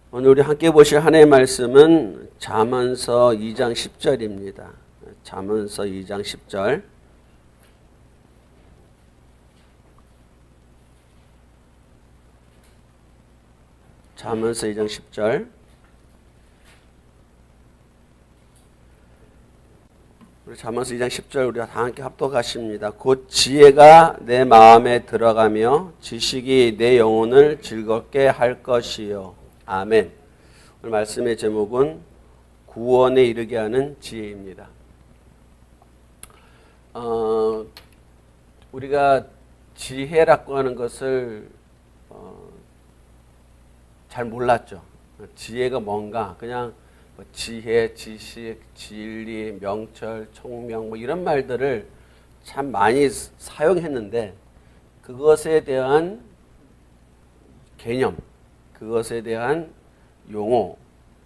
오늘 우리 함께 보실 하나의 말씀은 잠언서 2장 10절입니다. 잠언서 2장 10절. 잠언서 2장 10절. 우리 잠언서 2장 10절 우리가 다 함께 합독하십니다. 곧 지혜가 내 마음에 들어가며 지식이 내 영혼을 즐겁게 할 것이요. 아멘. 오늘 말씀의 제목은 구원에 이르게 하는 지혜입니다. 우리가 지혜라고 하는 것을 잘 몰랐죠. 지혜가 뭔가 그냥 지혜, 지식, 진리, 명철, 총명 이런 말들을 참 많이 사용했는데 그것에 대한 개념, 그것에 대한 용어,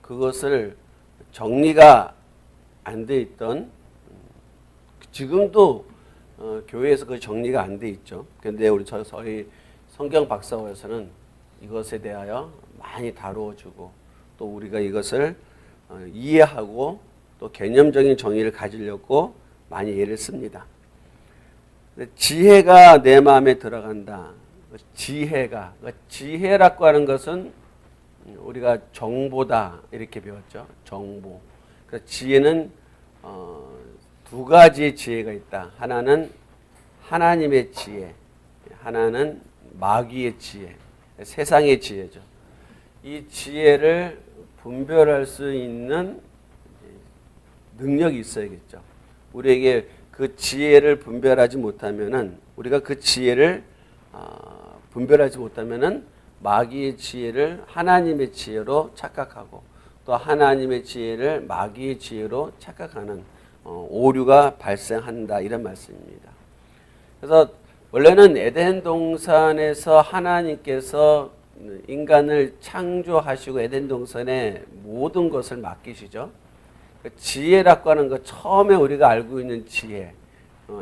그것을 정리가 안 돼 있던, 지금도 교회에서 그 정리가 안 돼 있죠. 그런데 우리 저희 성경 박사회에서는 이것에 대하여 많이 다루어주고 또 우리가 이것을 이해하고 또 개념적인 정의를 가지려고 많이 예를 씁니다. 지혜가 내 마음에 들어간다. 지혜라고 하는 것은 우리가 정보다 이렇게 배웠죠. 정보. 그래서 지혜는 두 가지의 지혜가 있다. 하나는 하나님의 지혜, 하나는 마귀의 지혜, 세상의 지혜죠. 이 지혜를 분별할 수 있는 능력이 있어야겠죠. 우리에게 그 지혜를 분별하지 못하면은 우리가 그 지혜를 분별하지 못하면은 마귀의 지혜를 하나님의 지혜로 착각하고 또 하나님의 지혜를 마귀의 지혜로 착각하는 오류가 발생한다 이런 말씀입니다. 그래서 원래는 에덴 동산에서 하나님께서 인간을 창조하시고 에덴 동산에 모든 것을 맡기시죠. 지혜라고 하는 것 처음에 우리가 알고 있는 지혜,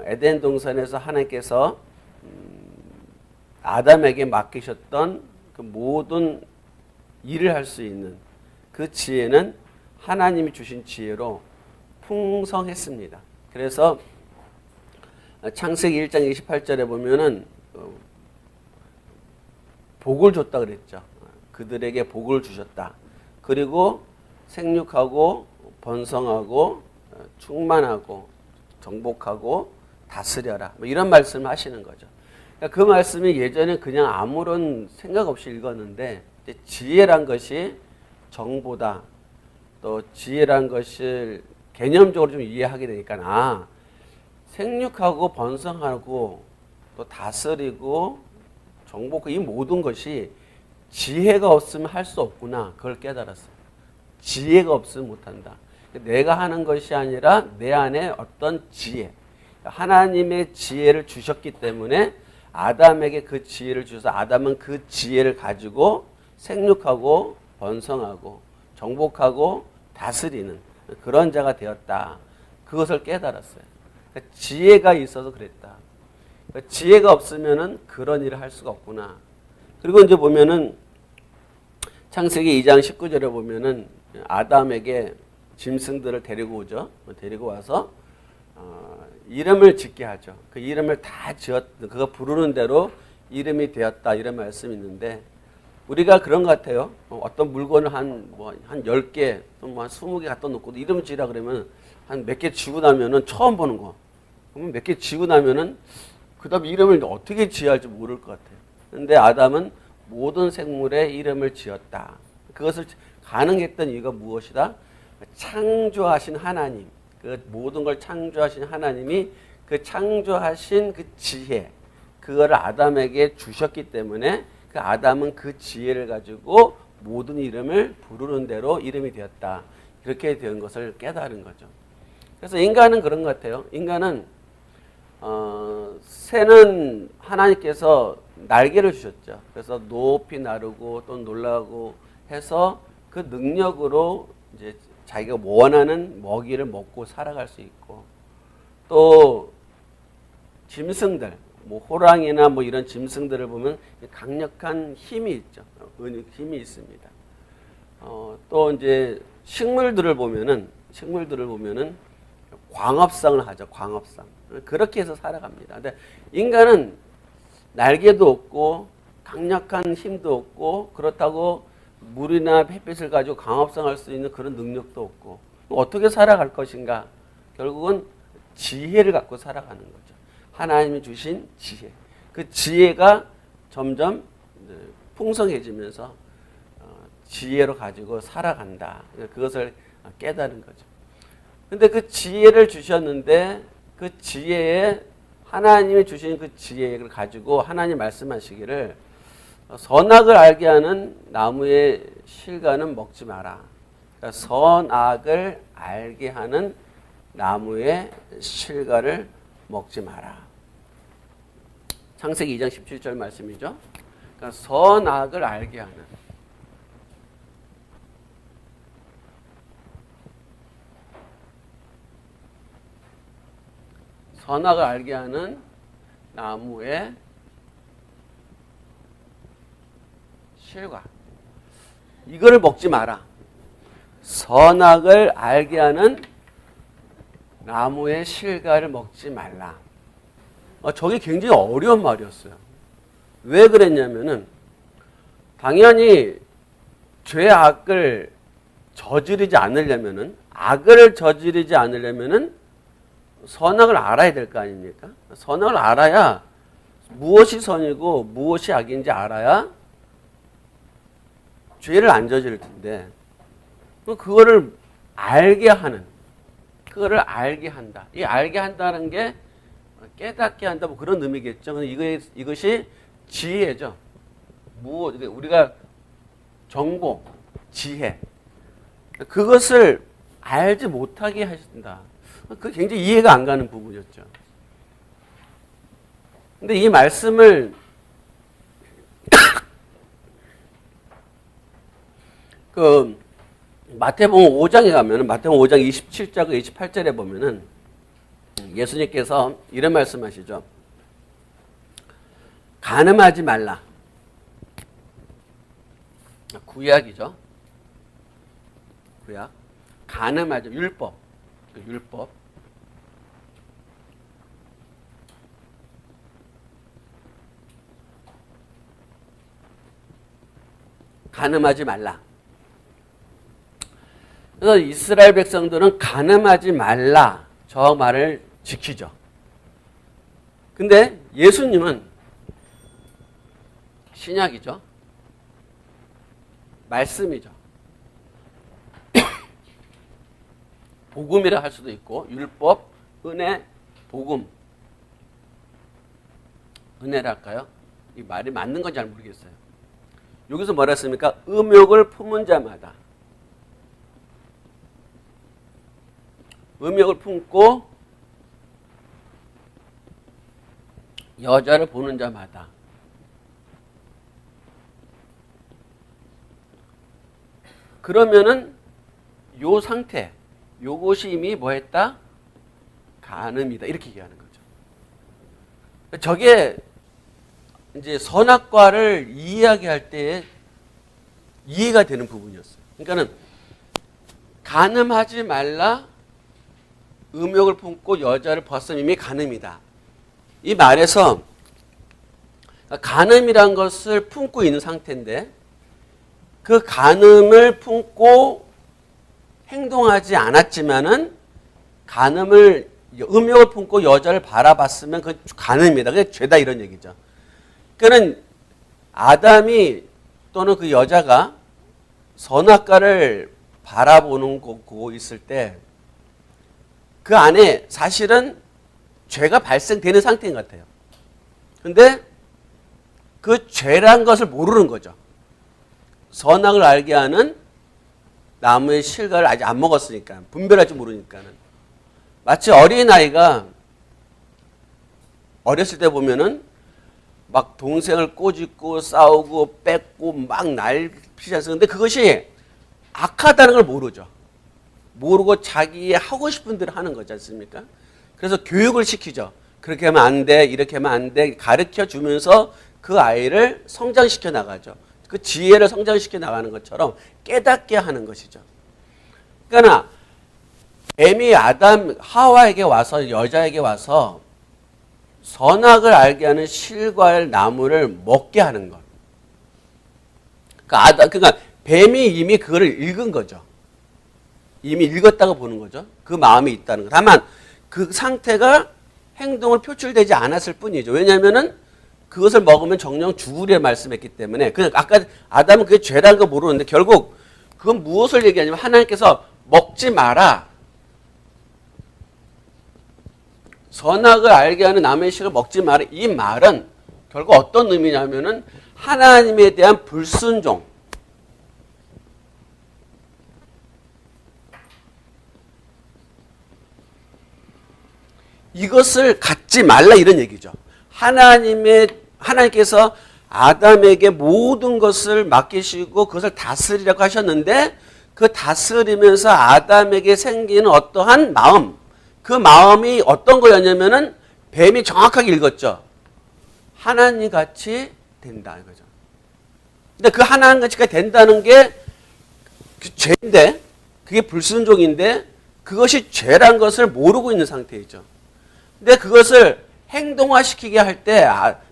에덴 동산에서 하나님께서 아담에게 맡기셨던 그 모든 일을 할 수 있는 그 지혜는 하나님이 주신 지혜로 풍성했습니다. 그래서 창세기 1장 28절에 보면은 복을 줬다 그랬죠. 그들에게 복을 주셨다. 그리고 생육하고 번성하고 충만하고 정복하고 다스려라. 이런 말씀을 하시는 거죠. 그 말씀이 예전에 그냥 아무런 생각 없이 읽었는데 지혜란 것이 정보다. 또 지혜란 것을 개념적으로 좀 이해하게 되니까 생육하고 번성하고 또 다스리고 정복, 이 모든 것이 지혜가 없으면 할 수 없구나. 그걸 깨달았어요. 지혜가 없으면 못한다. 내가 하는 것이 아니라 내 안에 어떤 지혜, 하나님의 지혜를 주셨기 때문에 아담에게 그 지혜를 주셔서 아담은 그 지혜를 가지고 생육하고 번성하고 정복하고 다스리는 그런 자가 되었다. 그것을 깨달았어요. 그러니까 지혜가 있어서 그랬다. 그러니까 지혜가 없으면은 그런 일을 할 수가 없구나. 그리고 이제 보면은 창세기 2장 19절에 보면은 아담에게 짐승들을 데리고 오죠. 데리고 와서 이름을 짓게 하죠. 그 이름을 다 그거 부르는 대로 이름이 되었다. 이런 말씀이 있는데 우리가 그런 것 같아요. 어떤 물건을 한 10개, 한 20개 갖다 놓고 이름 지으라 그러면 한 몇 개 지고 나면은 처음 보는 거. 그러면 몇 개 지고 나면은 그 다음에 이름을 어떻게 지어야 할지 모를 것 같아요. 그런데 아담은 모든 생물의 이름을 지었다. 그것을 가능했던 이유가 무엇이다? 창조하신 하나님, 그 모든 걸 창조하신 하나님이 그 창조하신 그 지혜, 그거를 아담에게 주셨기 때문에 그 아담은 그 지혜를 가지고 모든 이름을 부르는 대로 이름이 되었다. 그렇게 된 것을 깨달은 거죠. 그래서 인간은 그런 것 같아요. 인간은 새는 하나님께서 날개를 주셨죠. 그래서 높이 나르고 또 놀라고 해서 그 능력으로 이제 자기가 원하는 먹이를 먹고 살아갈 수 있고 또 짐승들, 호랑이나 이런 짐승들을 보면 강력한 힘이 있죠. 힘이 있습니다. 또 이제 식물들을 보면은 광합성을 하죠. 광합성. 그렇게 해서 살아갑니다. 근데 인간은 날개도 없고 강력한 힘도 없고 그렇다고 물이나 햇빛을 가지고 광합성할 수 있는 그런 능력도 없고 어떻게 살아갈 것인가? 결국은 지혜를 갖고 살아가는 거죠. 하나님이 주신 지혜. 그 지혜가 점점 풍성해지면서 지혜로 가지고 살아간다. 그것을 깨달은 거죠. 근데 그 지혜를 주셨는데 그 지혜에 하나님이 주신 그 지혜를 가지고 하나님 말씀하시기를 선악을 알게 하는 나무의 실과는 먹지 마라. 그러니까 선악을 알게 하는 나무의 실과를 먹지 마라. 창세기 2장 17절 말씀이죠. 그러니까 선악을 알게 하는 선악을 알게 하는 나무의 실과. 이거를 먹지 마라. 선악을 알게 하는 나무의 실과를 먹지 말라. 저게 굉장히 어려운 말이었어요. 왜 그랬냐면은 당연히 죄악을 저지르지 않으려면은 악을 저지르지 않으려면은 선악을 알아야 될 거 아닙니까? 선악을 알아야 무엇이 선이고 무엇이 악인지 알아야 죄를 안 저지를 텐데 그거를 알게 하는 그거를 알게 한다. 이 알게 한다는 게 깨닫게 한다 뭐 그런 의미겠죠. 이것이 지혜죠. 우리가 정보, 지혜 그것을 알지 못하게 하신다. 그게 굉장히 이해가 안 가는 부분이었죠. 근데 이 말씀을 마태복음 5장에 가면은 마태복음 5장 27절과 28절에 보면은 예수님께서 이런 말씀하시죠. 간음하지 말라. 구약이죠. 구약. 간음하죠. 율법. 간음하지 말라. 그래서 이스라엘 백성들은 간음하지 말라 저 말을 지키죠. 근데 예수님은 신약이죠. 말씀이죠. 복음이라 할 수도 있고 율법, 은혜, 복음. 은혜라 할까요? 이 말이 맞는 건지 잘 모르겠어요. 여기서 뭐라 했습니까? 음욕을 품은 자마다. 음욕을 품고 여자를 보는 자마다. 그러면은 요 상태, 요것이 이미 뭐 했다? 간음이다. 이렇게 얘기하는 거죠. 저게 이제 선악과를 이야기할 때 이해가 되는 부분이었어요. 그러니까는 간음하지 말라, 음욕을 품고 여자를 벗으면 이미 간음이다. 이 말에서 간음이란 것을 품고 있는 상태인데 그 간음을 품고 행동하지 않았지만은 음욕을 품고 여자를 바라봤으면 그 간음이다. 그게 죄다 이런 얘기죠. 그러니까 아담이 또는 그 여자가 선악과를 바라보는 거고 있을 때 그 안에 사실은 죄가 발생되는 상태인 것 같아요. 근데 그 죄란 것을 모르는 거죠. 선악을 알게 하는 나무의 실과를 아직 안 먹었으니까 분별할 줄 모르니까는 마치 어린아이가 어렸을 때 보면은 막 동생을 꼬집고 싸우고 뺏고 막 날피지 않습니까? 근데 그것이 악하다는 걸 모르죠. 모르고 자기 하고 싶은 대로 하는 거지 않습니까? 그래서 교육을 시키죠. 그렇게 하면 안 돼, 이렇게 하면 안 돼 가르쳐 주면서 그 아이를 성장시켜 나가죠. 그 지혜를 성장시켜 나가는 것처럼 깨닫게 하는 것이죠. 그러니까 뱀이 하와에게 와서 여자에게 와서 선악을 알게 하는 실과의 나무를 먹게 하는 것. 그러니까 뱀이 이미 그거를 읽은 거죠. 이미 읽었다고 보는 거죠. 그 마음이 있다는 것. 다만 그 상태가 행동을 표출되지 않았을 뿐이죠. 왜냐하면은 그것을 먹으면 정령 죽으리라 말씀했기 때문에. 그냥 아까 아담은 그게 죄라는 거 모르는데 결국 그건 무엇을 얘기하냐면 하나님께서 먹지 마라. 선악을 알게 하는 나무의 실을 먹지 마라. 이 말은 결국 어떤 의미냐면은 하나님에 대한 불순종. 이것을 갖지 말라 이런 얘기죠. 하나님께서 아담에게 모든 것을 맡기시고 그것을 다스리라고 하셨는데 그 다스리면서 아담에게 생기는 어떠한 마음, 그 마음이 어떤 거였냐면은 뱀이 정확하게 읽었죠. 하나님 같이 된다 이거죠. 근데 그 하나님 같이가 된다는 게 그 죄인데, 그게 불순종인데 그것이 죄란 것을 모르고 있는 상태이죠. 근데 그것을 행동화시키게 할 때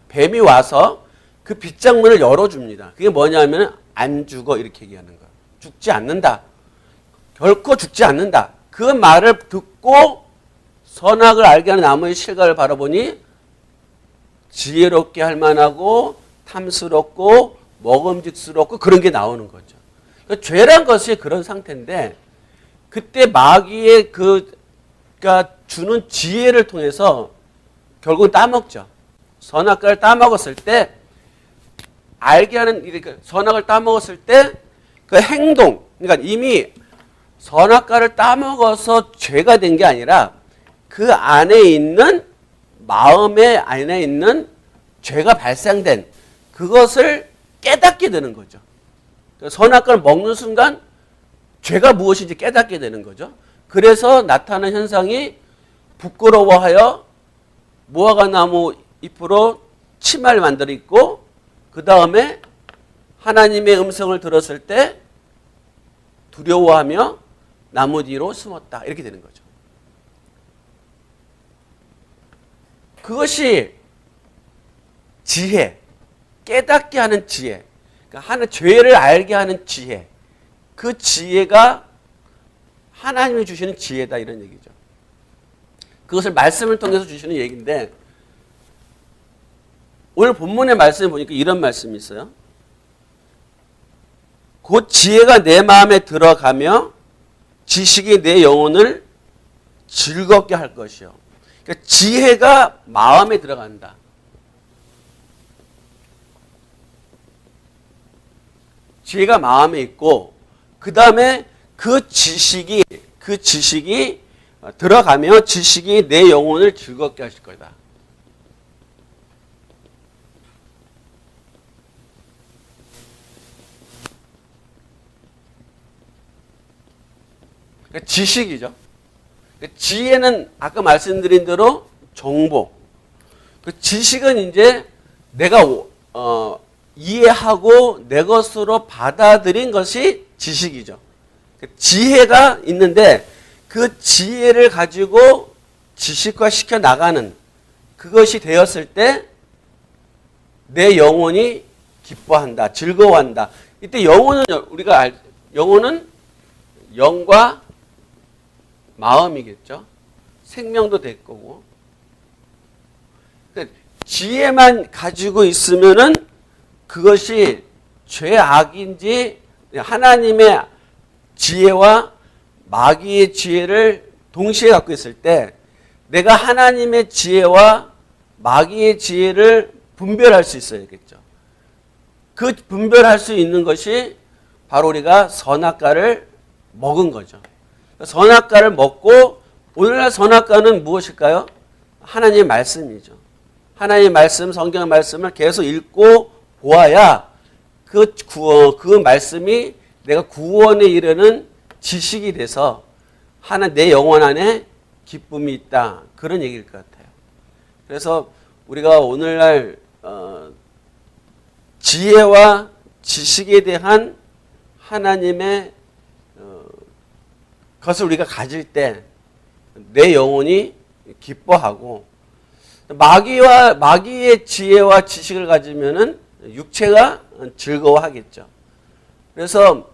뱀이 와서 그 빗장문을 열어줍니다. 그게 뭐냐면 안 죽어 이렇게 얘기하는 거예요. 죽지 않는다. 결코 죽지 않는다. 그 말을 듣고 선악을 알게 하는 나무의 실과를 바라보니 지혜롭게 할 만하고 탐스럽고 먹음직스럽고 그런 게 나오는 거죠. 그러니까 죄란 것이 그런 상태인데 그때 마귀의 그가 주는 지혜를 통해서 결국은 따먹죠. 선악과를 따먹었을 때 알게 하는 선악을 따먹었을 때 그 행동, 그러니까 이미 선악과를 따먹어서 죄가 된 게 아니라 그 안에 있는 마음의 안에 있는 죄가 발생된 그것을 깨닫게 되는 거죠. 선악과를 먹는 순간 죄가 무엇인지 깨닫게 되는 거죠. 그래서 나타나는 현상이 부끄러워하여 무화과나무 잎으로 치마를 만들어 입고 그 다음에 하나님의 음성을 들었을 때 두려워하며 나무 뒤로 숨었다. 이렇게 되는 거죠. 그것이 지혜, 깨닫게 하는 지혜, 그러니까 죄를 알게 하는 지혜, 그 지혜가 하나님이 주시는 지혜다 이런 얘기죠. 그것을 말씀을 통해서 주시는 얘기인데 오늘 본문의 말씀을 보니까 이런 말씀이 있어요. 곧 지혜가 내 마음에 들어가며 지식이 내 영혼을 즐겁게 할 것이요. 그러니까 지혜가 마음에 들어간다. 지혜가 마음에 있고 그 다음에 그 지식이 들어가며 지식이 내 영혼을 즐겁게 하실 거다. 그러니까 지식이죠. 그러니까 지혜는 아까 말씀드린 대로 정보. 그 지식은 이제 내가 이해하고 내 것으로 받아들인 것이 지식이죠. 지혜가 있는데 그 지혜를 가지고 지식화 시켜 나가는 그것이 되었을 때 내 영혼이 기뻐한다, 즐거워한다. 이때 영혼은 영혼은 영과 마음이겠죠. 생명도 될 거고. 그러니까 지혜만 가지고 있으면은 그것이 죄악인지 하나님의 지혜와 마귀의 지혜를 동시에 갖고 있을 때 내가 하나님의 지혜와 마귀의 지혜를 분별할 수 있어야겠죠. 그 분별할 수 있는 것이 바로 우리가 선악과를 먹은 거죠. 선악과를 먹고 오늘날 선악과는 무엇일까요? 하나님의 말씀이죠. 하나님의 말씀, 성경의 말씀을 계속 읽고 보아야 그 말씀이 내가 구원에 이르는 지식이 돼서 내 영혼 안에 기쁨이 있다. 그런 얘기일 것 같아요. 그래서 우리가 오늘날 지혜와 지식에 대한 하나님의 것을 우리가 가질 때 내 영혼이 기뻐하고, 마귀의 지혜와 지식을 가지면은 육체가 즐거워하겠죠. 그래서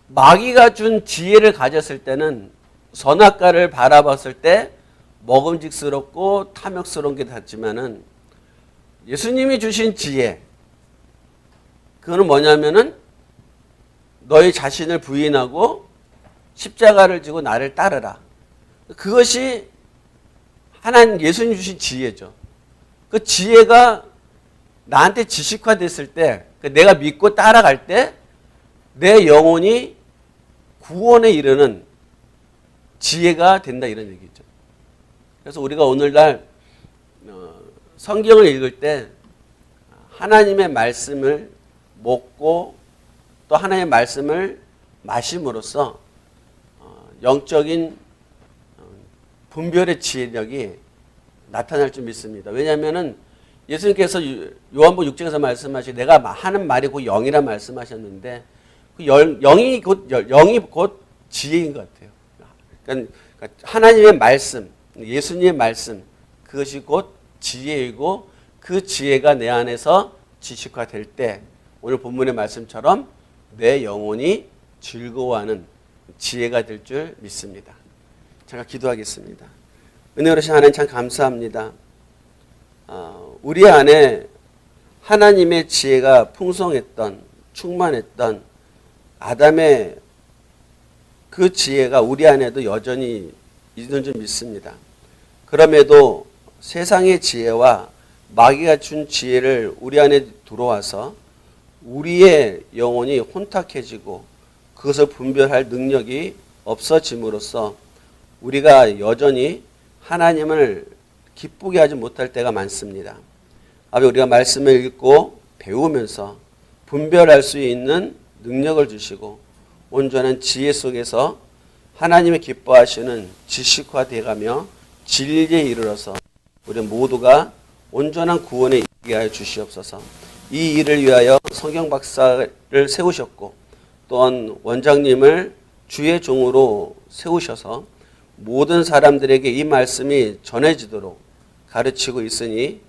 마귀가 준 지혜를 가졌을 때는 선악과를 바라봤을 때 먹음직스럽고 탐욕스러운 게 같지만은, 예수님이 주신 지혜, 그거는 뭐냐면은 너희 자신을 부인하고 십자가를 지고 나를 따르라. 그것이 하나님, 예수님 주신 지혜죠. 그 지혜가 나한테 지식화됐을 때, 내가 믿고 따라갈 때 내 영혼이 구원에 이르는 지혜가 된다, 이런 얘기죠. 그래서 우리가 오늘날 성경을 읽을 때 하나님의 말씀을 먹고 또 하나님의 말씀을 마심으로써 영적인 분별의 지혜력이 나타날 줄 믿습니다. 왜냐하면 예수님께서 요한복음 6장에서 말씀하시고 내가 하는 말이 곧 영이라 말씀하셨는데, 그 영이 곧 지혜인 것 같아요. 그러니까 하나님의 말씀, 예수님의 말씀, 그것이 곧 지혜이고, 그 지혜가 내 안에서 지식화될 때 오늘 본문의 말씀처럼 내 영혼이 즐거워하는 지혜가 될 줄 믿습니다. 제가 기도하겠습니다. 은혜로우신 하나님, 참 감사합니다. 우리 안에 하나님의 지혜가 풍성했던, 충만했던 아담의 그 지혜가 우리 안에도 여전히 있는 줄 믿습니다. 그럼에도 세상의 지혜와 마귀가 준 지혜를 우리 안에 들어와서 우리의 영혼이 혼탁해지고 그것을 분별할 능력이 없어짐으로써 우리가 여전히 하나님을 기쁘게 하지 못할 때가 많습니다. 아버지, 우리가 말씀을 읽고 배우면서 분별할 수 있는 능력을 주시고 온전한 지혜 속에서 하나님의 기뻐하시는 지식화되어가며 진리에 이르러서 우리 모두가 온전한 구원에 이르게 하여 주시옵소서. 이 일을 위하여 성경 박사를 세우셨고 또한 원장님을 주의 종으로 세우셔서 모든 사람들에게 이 말씀이 전해지도록 가르치고 있으니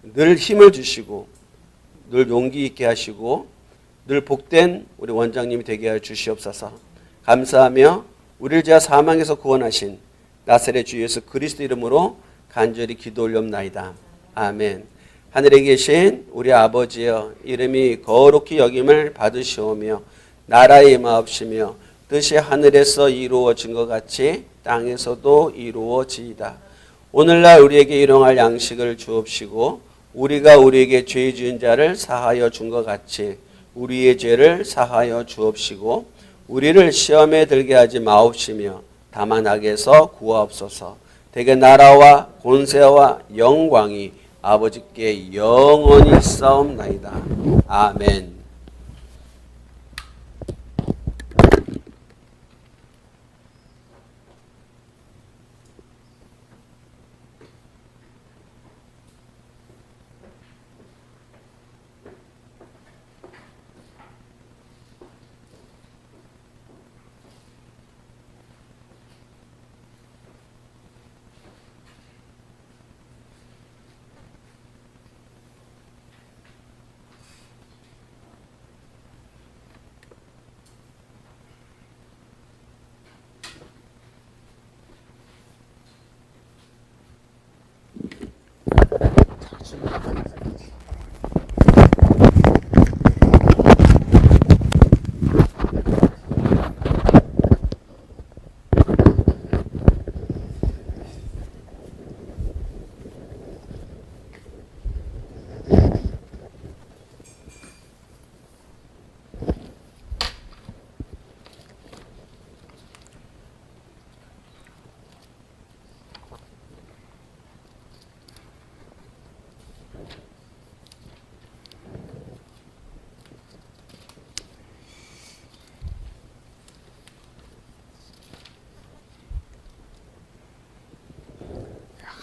늘 힘을 주시고 늘 용기 있게 하시고 늘 복된 우리 원장님이 되게 하여 주시옵소서. 감사하며 우리를 죄와 사망에서 구원하신 나사렛 주 예수 그리스도 이름으로 간절히 기도 올리옵나이다. 아멘. 하늘에 계신 우리 아버지여, 이름이 거룩히 여김을 받으시오며 나라의 임하옵시며 뜻이 하늘에서 이루어진 것 같이 땅에서도 이루어지이다. 오늘날 우리에게 일용할 양식을 주옵시고 우리가 우리에게 죄 지은 자를 사하여 준 것 같이 우리의 죄를 사하여 주옵시고 우리를 시험에 들게 하지 마옵시며 다만 악에서 구하옵소서. 대개 나라와 권세와 영광이 아버지께 영원히 싸움나이다. 아멘.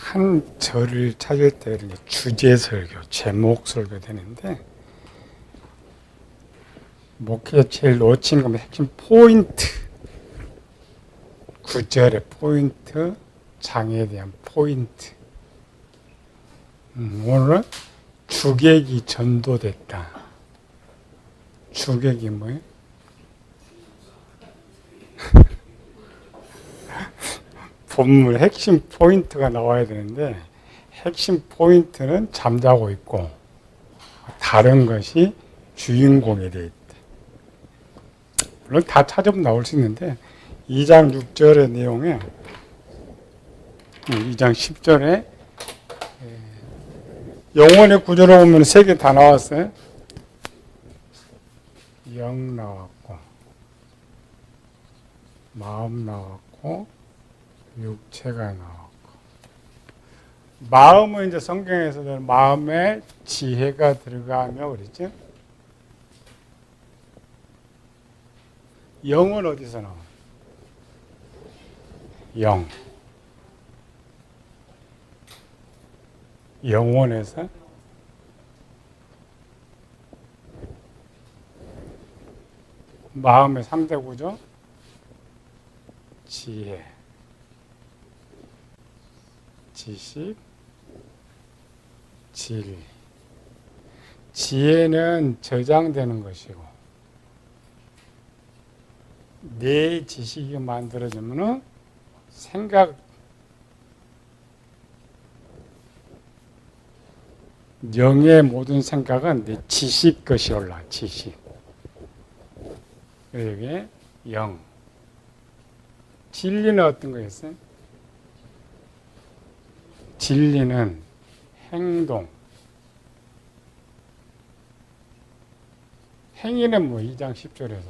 한 절을 찾을 때 주제 설교, 제목 설교 되는데 목회자 제일 놓친 건 핵심 포인트. 구절의 포인트, 장애에 대한 포인트. 오늘은 주객이 전도됐다. 주객이 뭐예요? 본문 핵심 포인트가 나와야 되는데 핵심 포인트는 잠자고 있고 다른 것이 주인공이 되어 있다. 물론 다 찾으면 나올 수 있는데 2장 6절의 내용에 2장 10절에 영혼의 구조로 보면 3개 다 나왔어요. 영 나왔고 마음 나왔고 육체가 나왔고 마음은 이제 성경에서는 마음에 지혜가 들어가며 그랬죠. 영은 어디서 나와요? 영. 영혼에서 마음의 3대 구조 지혜, 지식, 진리. 지혜는 저장되는 것이고 내 지식이 만들어지면은 생각, 영의 모든 생각은 내 지식 것이 올라. 지식. 여기 영. 진리는 어떤 거였어요? 진리는 행동. 행위는 뭐 2장 10절에서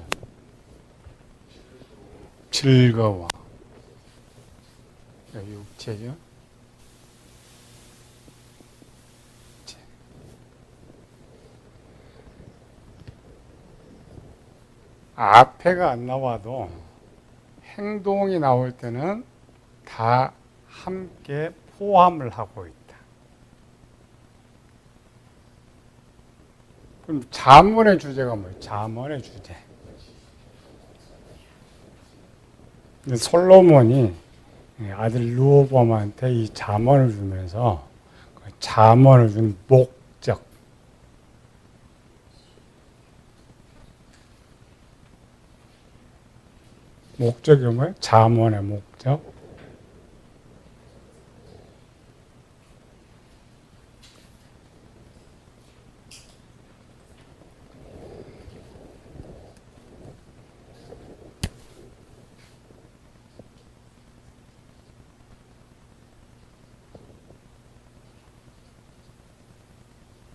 즐거워. 육체죠. 앞에가 안 나와도 행동이 나올 때는 다 함께 포함을 하고 있다. 그럼 잠언의 주제가 뭐예요? 잠언의 주제. 솔로몬이 아들 르호보암한테 이 잠언을 주면서 그 잠언을 준 목적. 목적이 뭐예요? 잠언의 목적.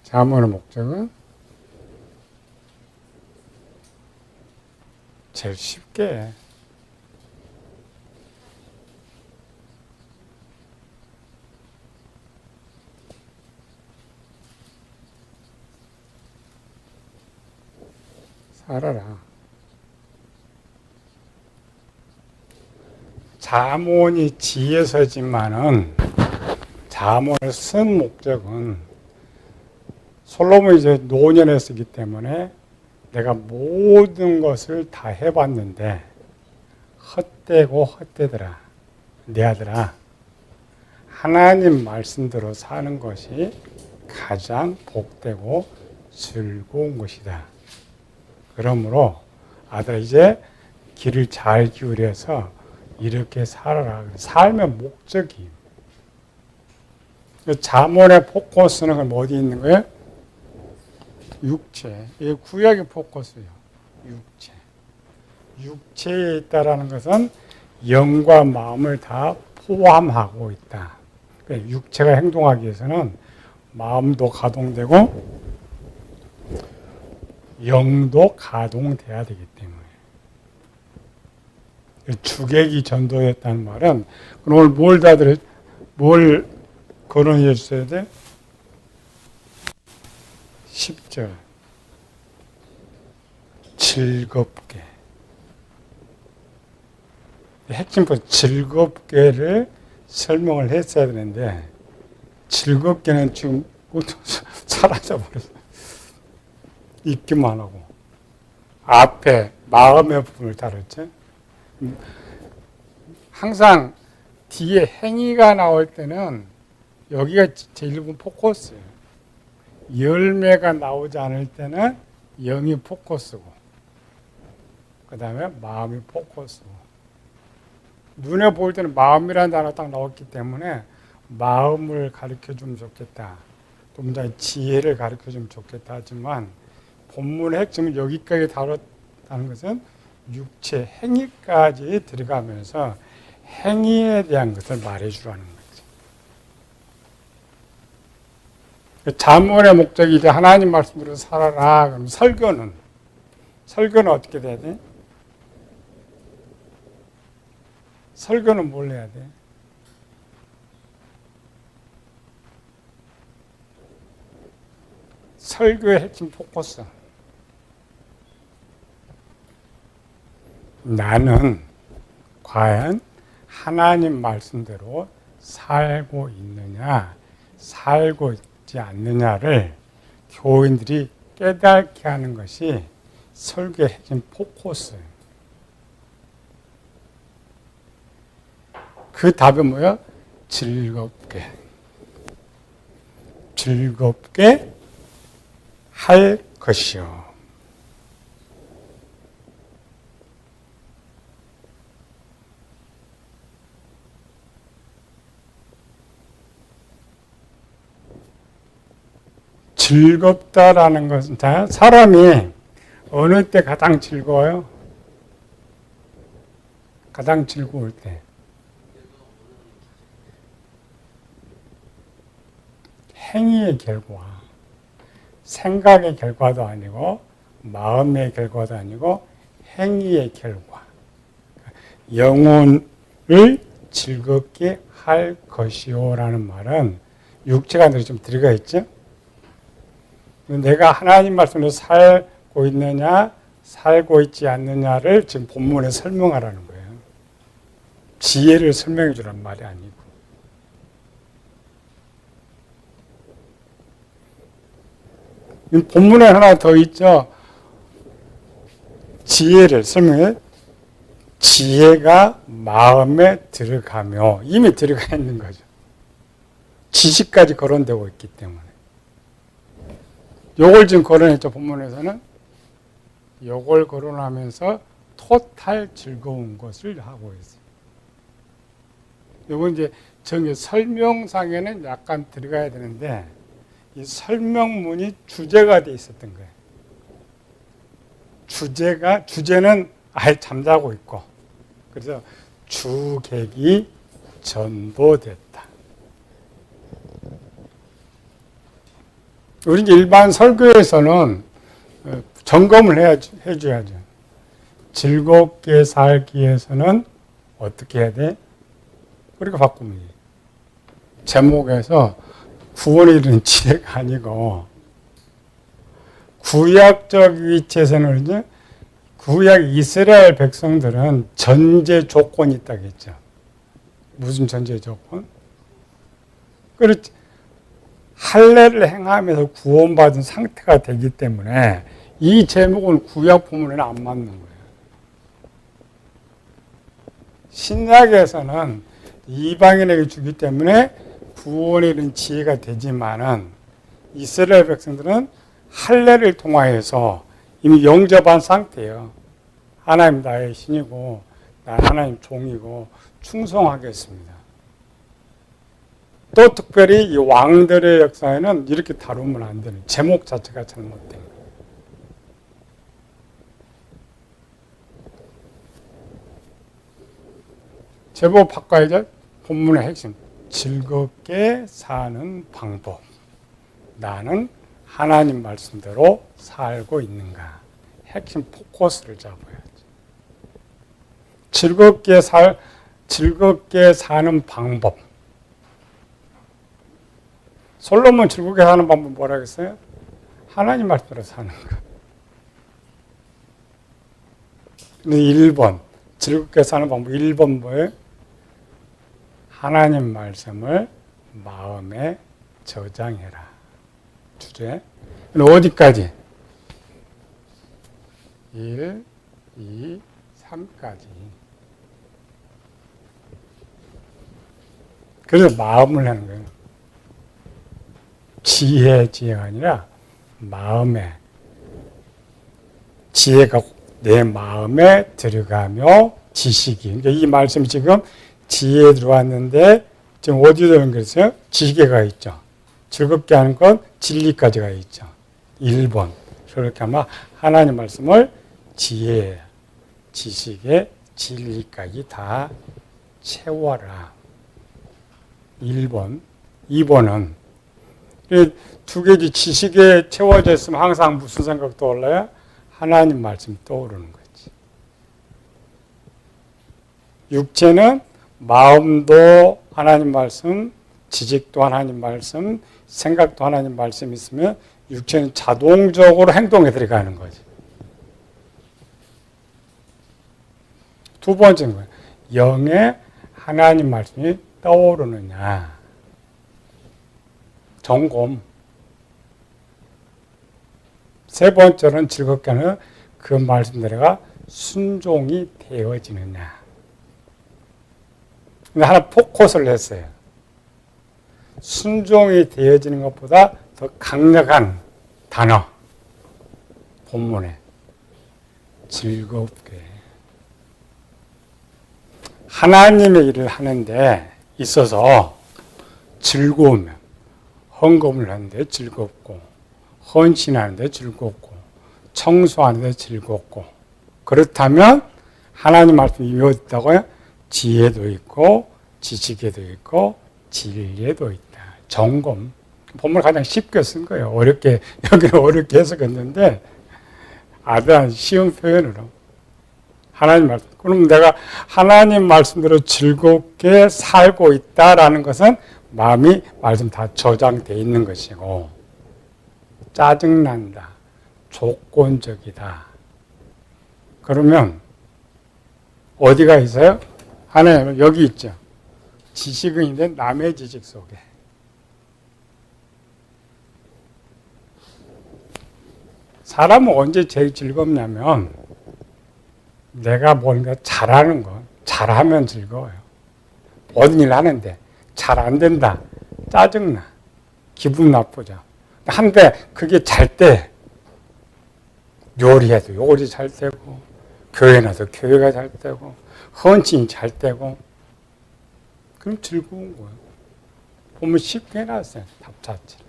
잠언의 목적은 제일 쉽게 살아라. 잠언이 지혜서지만은 잠언을 쓴 목적은 솔로몬이 이제 노년에 쓰기 때문에 내가 모든 것을 다 해봤는데 헛되고 헛되더라. 내 아들아, 하나님 말씀대로 사는 것이 가장 복되고 즐거운 것이다. 그러므로 아들아 이제 길을 잘 기울여서 이렇게 살아라. 삶의 목적이. 잠언의 포커스는 어디 있는 거예요? 육체. 이게 구약의 포커스예요. 육체. 육체에 있다라는 것은 영과 마음을 다 포함하고 있다. 그러니까 육체가 행동하기 위해서는 마음도 가동되고 영도 가동돼야 되기 때문에. 주객이 전도했다는 말은 그럼 오늘 뭘 거론해 주셔야 돼? 10절. 즐겁게. 핵심 포인트 즐겁게를 설명을 했어야 되는데 즐겁게는 지금 사라져버렸어요. 읽기만 하고. 앞에 마음의 부분을 다뤘죠. 항상 뒤에 행위가 나올 때는 여기가 제일 큰 포커스예요. 열매가 나오지 않을 때는 영이 포커스고, 그 다음에 마음이 포커스고. 눈에 보일 때는 마음이라는 단어가 딱 나왔기 때문에 마음을 가르쳐주면 좋겠다. 동자의 지혜를 가르쳐주면 좋겠다 하지만 본문의 핵심은 여기까지 다뤘다는 것은 육체 행위까지 들어가면서 행위에 대한 것을 말해주라는 거죠. 자문의 목적이 이제 하나님 말씀으로 살아라. 그럼 설교는 어떻게 돼야 돼? 설교는 뭘 해야 돼? 설교의 핵심 포커스. 나는 과연 하나님 말씀대로 살고 있느냐, 살고 있지 않느냐를 교인들이 깨닫게 하는 것이 설교의 핵심 포커스예요. 그 답은 뭐예요? 즐겁게 할 것이요. 즐겁다라는 것은 사람이 어느 때 가장 즐거워요? 가장 즐거울 때. 행위의 결과, 생각의 결과도 아니고 마음의 결과도 아니고 행위의 결과. 영혼을 즐겁게 할 것이요라는 말은 육체가 좀 들어가 있죠. 내가 하나님 말씀으로 살고 있느냐, 살고 있지 않느냐를 지금 본문에 설명하라는 거예요. 지혜를 설명해 주란 말이 아니고. 본문에 하나 더 있죠. 지혜를 설명해. 지혜가 마음에 들어가며 이미 들어가 있는 거죠. 지식까지 거론되고 있기 때문에. 요걸 지금 거론했죠. 본문에서는. 요걸 거론하면서 토탈 즐거운 것을 하고 있어요. 요건 이제 설명상에는 약간 들어가야 되는데 이 설명문이 주제가 돼 있었던 거예요. 주제는 아예 잠자고 있고, 그래서 주객이 전도됐다. 우리 이제 일반 설교에서는 점검을 해줘야죠. 즐겁게 살기 위해서는 어떻게 해야 돼? 그렇게 바꾸면 돼요. 제목에서 구원에 이르는 지혜가 아니고, 구약적 위치에서는 이제 구약 이스라엘 백성들은 전제 조건이 있다고 했죠. 무슨 전제 조건? 그렇지. 할례를 행하면서 구원받은 상태가 되기 때문에 이 제목은 구약 본문에는 안 맞는 거예요. 신약에서는 이방인에게 주기 때문에 구원에 이른 지혜가 되지만은 이스라엘 백성들은 할례를 통하여서 이미 영접한 상태예요. 하나님 나의 신이고 나는 하나님 종이고 충성하겠습니다. 또 특별히 이 왕들의 역사에는 이렇게 다루면 안 되는 제목 자체가 잘못된 거예요. 제목 바꿔야죠. 본문의 핵심. 즐겁게 사는 방법. 나는 하나님 말씀대로 살고 있는가. 핵심 포커스를 잡아야지. 즐겁게 사는 방법. 솔로몬 즐겁게 사는 방법 뭐라고 했어요? 하나님 말씀대로 사는 거. 근데 1번. 즐겁게 사는 방법 1번 뭐예요? 하나님 말씀을 마음에 저장해라. 주제. 어디까지? 1, 2, 3까지. 그래서 마음을 하는 거예요. 지혜가 아니라 마음에, 지혜가 내 마음에 들어가며 지식이. 그러니까 이 말씀이 지금 지혜에 들어왔는데 지금 어디에 연결했어요? 지식에가 있죠. 즐겁게 하는 건 진리까지가 있죠. 1번. 그렇게 아마 하나님 말씀을 지혜, 지식에 진리까지 다 채워라. 1번. 2번은 두 개지 지식에 채워져 있으면 항상 무슨 생각 떠올라요? 하나님 말씀이 떠오르는 거지. 육체는 마음도 하나님 말씀, 지식도 하나님 말씀, 생각도 하나님 말씀이 있으면 육체는 자동적으로 행동에 들어가는 거지. 두 번째는 뭐예요? 영에 하나님 말씀이 떠오르느냐. 점검. 세 번째는 즐겁게 하는 그 말씀대로가 순종이 되어지느냐. 근데 하나 포커스를 했어요. 순종이 되어지는 것보다 더 강력한 단어. 본문에. 즐겁게. 하나님의 일을 하는데 있어서 즐거우면, 헌금을 하는데 즐겁고, 헌신하는데 즐겁고, 청소하는데 즐겁고, 그렇다면 하나님 말씀이 이어있다고요? 지혜도 있고, 지식에도 있고, 진리에도 있다. 점검. 본문을 가장 쉽게 쓴 거예요. 어렵게, 여기는 어렵게 해석했는데, 아주 쉬운 표현으로. 하나님 말씀. 그럼 내가 하나님 말씀대로 즐겁게 살고 있다라는 것은 마음이 말씀 다 저장되어 있는 것이고, 짜증난다, 조건적이다. 그러면 어디가 있어요? 하나님 여기 있죠. 지식은 있는데 남의 지식 속에. 사람은 언제 제일 즐겁냐면 내가 뭔가 잘하는 거, 잘하면 즐거워요. 모든 일 하는데 잘 안 된다, 짜증나, 기분 나쁘죠. 한데 그게 잘 때 요리해도 요리 잘 되고, 교회 나도 교회가 잘 되고, 헌신이 잘 되고, 그럼 즐거운 거예요. 보면 쉽게 해놨어요. 답 자체를.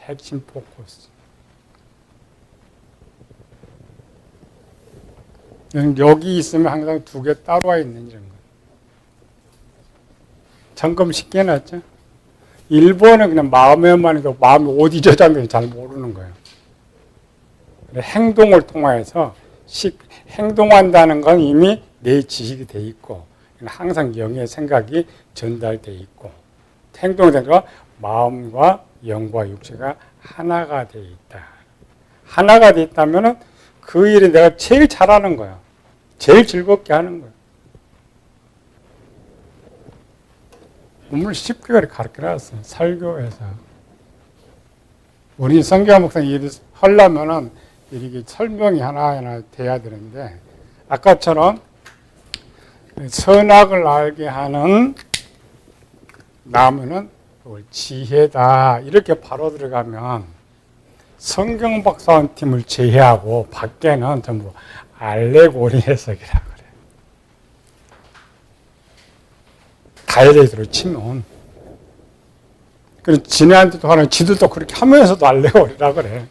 핵심 포커스. 여기 있으면 항상 두 개 따로 와 있는 이런 거. 점검 쉽게 해놨죠. 1번은 그냥 마음에만 해도 마음이 어디 저장되는지 잘 모르는 거예요. 행동을 통해서 행동한다는 건 이미 내 지식이 돼 있고, 항상 영의 생각이 전달돼 있고, 행동이 되니까 마음과 영과 육체가 하나가 돼 있다. 하나가 돼 있다면은 그 일이 내가 제일 잘하는 거야. 제일 즐겁게 하는 거야. 오늘 쉽게 가르쳐놨어요. 설교에서. 우리 성경 목사님 일을 하려면은 이렇게 설명이 하나하나 돼야 되는데, 아까처럼 선악을 알게 하는 나무는 지혜다. 이렇게 바로 들어가면 성경 박사원 팀을 제외하고 밖에는 전부 알레고리 해석이라 그래요. 다이렉트로 치면. 그래서 지네한테도 하는 지들도 그렇게 하면서도 알레고리라 그래.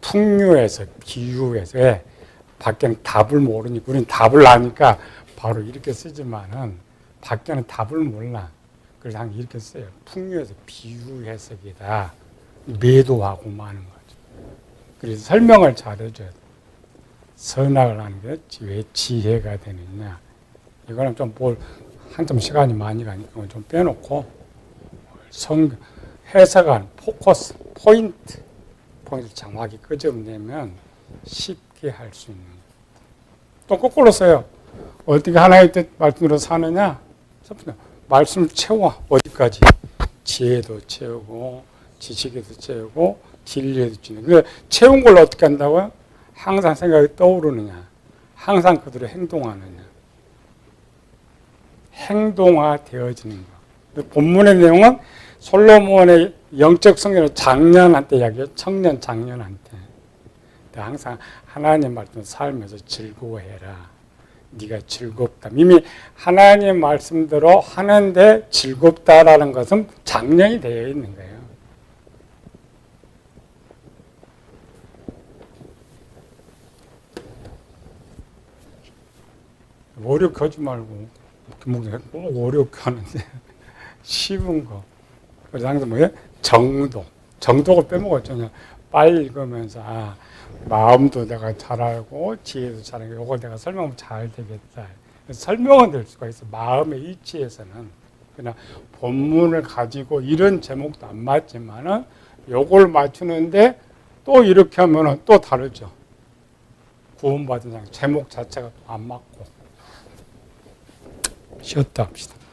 풍류에서, 비유에서, 밖에는 답을 모르니까, 우리는 답을 아니까 바로 이렇게 쓰지만은, 밖에는 답을 몰라. 그래서 항상 이렇게 써요. 풍류에서 비유 해석이다. 매도하고 마는 거죠. 그래서 설명을 잘 해줘야 돼. 선악을 하는 게 왜 지혜가 되느냐. 이거는 좀 한참 시간이 많이 가니까 좀 빼놓고, 해석한 포커스, 포인트를 정확히 끄집어내면 쉽게 할 수 있는 거예요. 또 거꾸로 써요. 어떻게 하나의 뜻 말씀으로 사느냐? 말씀을 채워. 어디까지? 지혜도 채우고, 지식에도 채우고, 진리에도 주는. 그 채운 걸 어떻게 한다고요? 항상 생각이 떠오르느냐, 항상 그대로 행동하느냐, 행동화되어지는 거. 본문의 내용은 솔로몬의 영적 성경을 장년한테 이야기해요. 청년 장년한테. 항상 하나님 말씀 살면서 즐거워해라. 네가 즐겁다. 이미 하나님 말씀대로 하는데 즐겁다라는 것은 장년이 되어 있는 거예요. 어렵게 말고 꼭 어렵게 하는데 쉬운 거. 그래서 항상 뭐예요? 정도가 빼먹었잖아요. 빨리 읽으면서 마음도 내가 잘 알고 지혜도 잘 알고 이걸 내가 설명하면 잘 되겠다. 설명은 될 수가 있어. 마음의 이치에서는. 그냥 본문을 가지고 이런 제목도 안 맞지만은 요걸 맞추는데 또 이렇게 하면은 또 다르죠. 구원받은 사람 제목 자체가 또 안 맞고. 쉬었다 합시다.